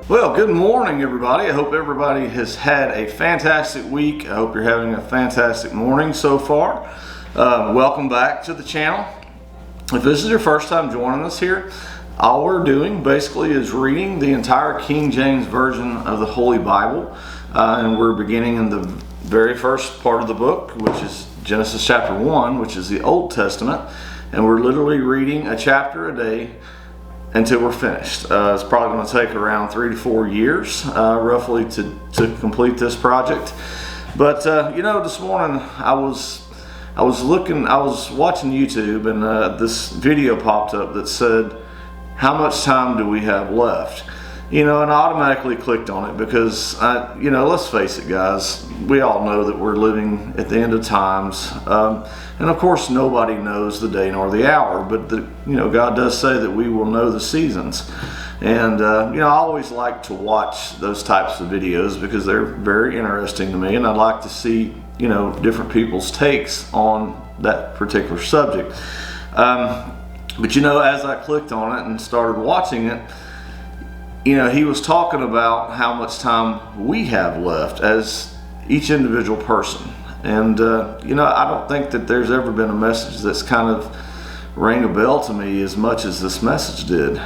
Well, good morning, everybody. I hope everybody has had a fantastic week. I hope you're having a fantastic morning so far. Welcome back to the channel. If this is your first time joining us here, all we're doing basically is reading the entire King James Version of the Holy Bible. And we're beginning in the very first part of the book, which is Genesis chapter 1, which is the Old Testament. And we're literally reading a chapter a day until we're finished. It's probably going to take around 3 to 4 years roughly to complete this project. But this morning I was watching YouTube, and this video popped up that said, how much time do we have left? And I automatically clicked on it because let's face it, guys, we all know that we're living at the end of times, and of course nobody knows the day nor the hour, but God does say that we will know the seasons. And I always like to watch those types of videos because they're very interesting to me, and I like to see different people's takes on that particular subject. But as I clicked on it and started watching it, he was talking about how much time we have left as each individual person. And, I don't think that there's ever been a message that's kind of rang a bell to me as much as this message did.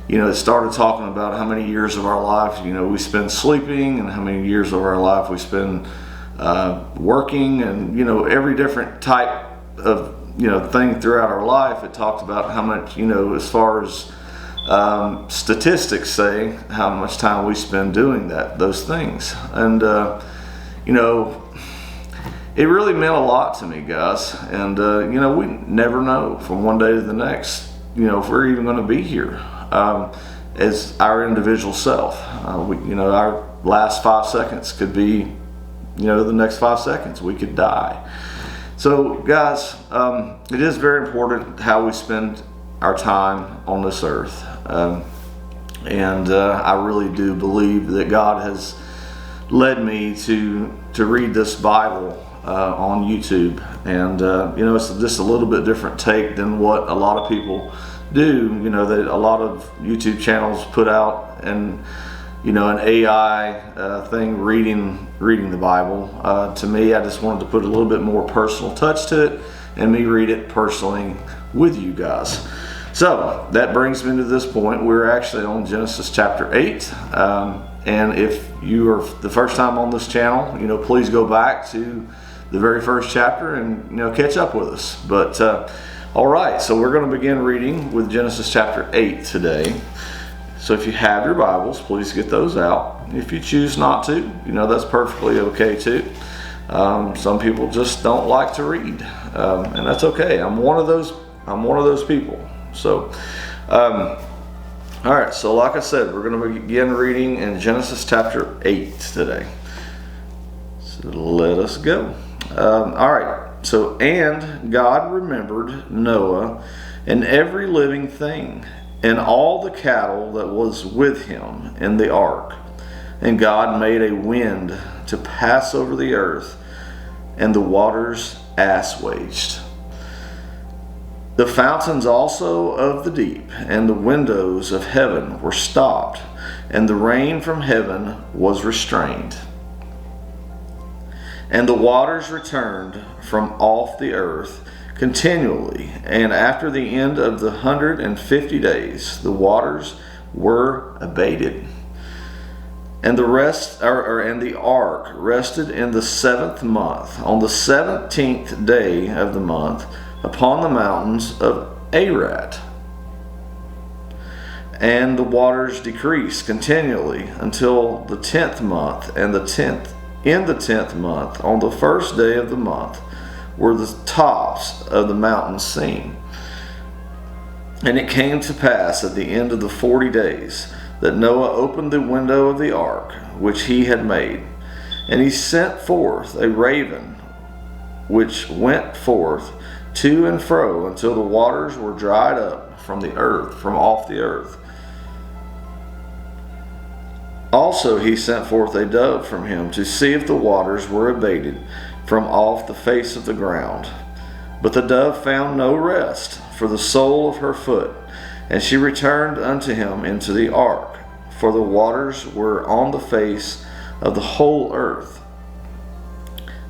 It started talking about how many years of our life, we spend sleeping, and how many years of our life we spend working, and, every different type of, thing throughout our life. It talked about how much, as far as statistics say how much time we spend doing those things. And it really meant a lot to me, guys. And we never know from one day to the next if we're even going to be here as our individual self. Our last 5 seconds could be the next 5 seconds we could die. So guys, it is very important how we spend our time on this earth. I really do believe that God has led me to read this Bible on YouTube, and it's just a little bit different take than what a lot of people do. That a lot of YouTube channels put out and an AI thing reading the Bible. To me, I just wanted to put a little bit more personal touch to it and me read it personally with you guys. So that brings me to this point. We're actually on Genesis chapter 8. And if you are the first time on this channel, please go back to the very first chapter and catch up with us. But all right, so we're going to begin reading with Genesis chapter 8 today. So if you have your Bibles, please get those out. If you choose not to, that's perfectly okay too. Some people just don't like to read, and that's okay. I'm one of those people. So, all right. So, like I said, we're going to begin reading in Genesis chapter 8 today. So let us go. All right. So, and God remembered Noah and every living thing, and all the cattle that was with him in the ark. And God made a wind to pass over the earth, and the waters assuaged. The fountains also of the deep and the windows of heaven were stopped, and the rain from heaven was restrained. And the waters returned from off the earth continually, and after the end of the 150 days, the waters were abated. And the ark rested in the 7th month, on the 17th day of the month, upon the mountains of Ararat. And the waters decreased continually until the 10th month, and in the 10th month, on the first day of the month, were the tops of the mountains seen. And it came to pass at the end of the 40 days that Noah opened the window of the ark which he had made, and he sent forth a raven, which went forth to and fro until the waters were dried up from off the earth. Also he sent forth a dove from him to see if the waters were abated from off the face of the ground. But the dove found no rest for the sole of her foot, and she returned unto him into the ark, for the waters were on the face of the whole earth.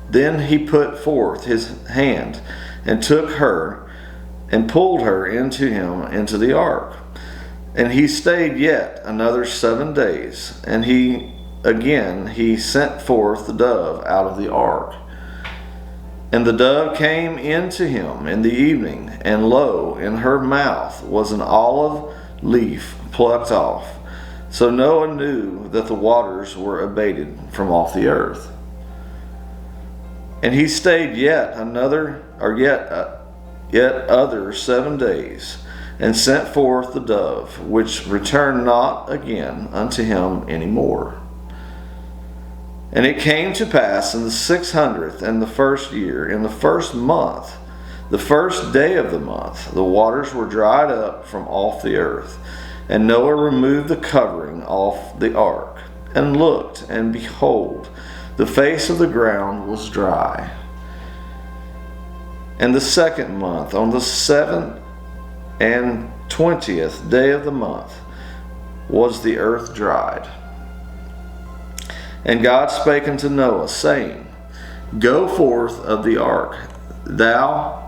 Then he put forth his hand and took her and pulled her into him into the ark. And he stayed yet another 7 days, and he sent forth the dove out of the ark. And the dove came into him in the evening, and lo, in her mouth was an olive leaf plucked off. So Noah knew that the waters were abated from off the earth. And he stayed yet other 7 days, and sent forth the dove, which returned not again unto him any more. And it came to pass in the 600th and the first year, in the first month, the first day of the month, the waters were dried up from off the earth. And Noah removed the covering off the ark, and looked, and behold, the face of the ground was dry. And the second month, on the 7th and 20th day of the month, was the earth dried. And God spake unto Noah, saying, Go forth of the ark, thou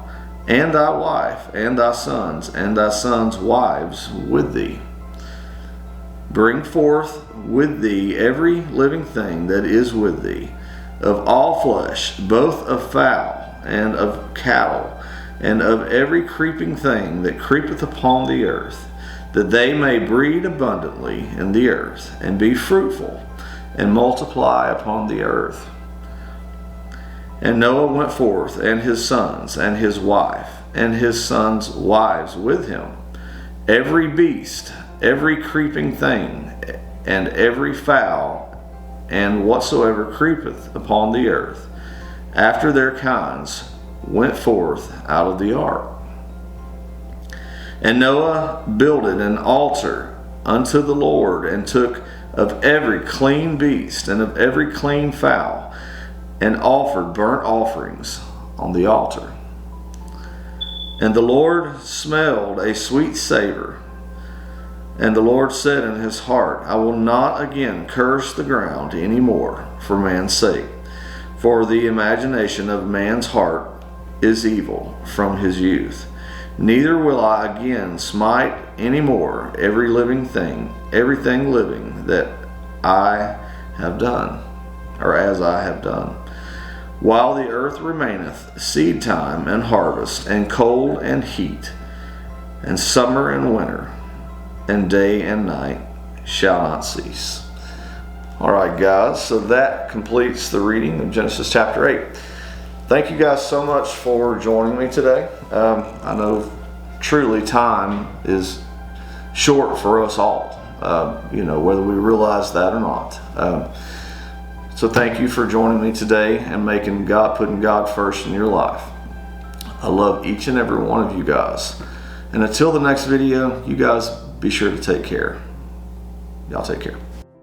and thy wife, and thy sons' wives with thee. Bring forth with thee every living thing that is with thee, of all flesh, both of fowl and of cattle, and of every creeping thing that creepeth upon the earth, that they may breed abundantly in the earth, and be fruitful, and multiply upon the earth. And Noah went forth, and his sons, and his wife, and his sons' wives with him, every beast, every creeping thing, and every fowl, and whatsoever creepeth upon the earth, after their kinds, went forth out of the ark. And Noah builded an altar unto the Lord, and took of every clean beast and of every clean fowl, and offered burnt offerings on the altar. And the Lord smelled a sweet savor. And the Lord said in his heart, I will not again curse the ground any more for man's sake, for the imagination of man's heart is evil from his youth. Neither will I again smite any more every living thing, everything living that I have done, or as I have done, while the earth remaineth, seed time and harvest, and cold and heat, and summer and winter, and day and night shall not cease. All right, guys, so that completes the reading of Genesis chapter 8. Thank you guys so much for joining me today. I know truly time is short for us all, whether we realize that or not. So thank you for joining me today and putting God first in your life. I love each and every one of you guys. And until the next video, you guys be sure to take care. Y'all take care.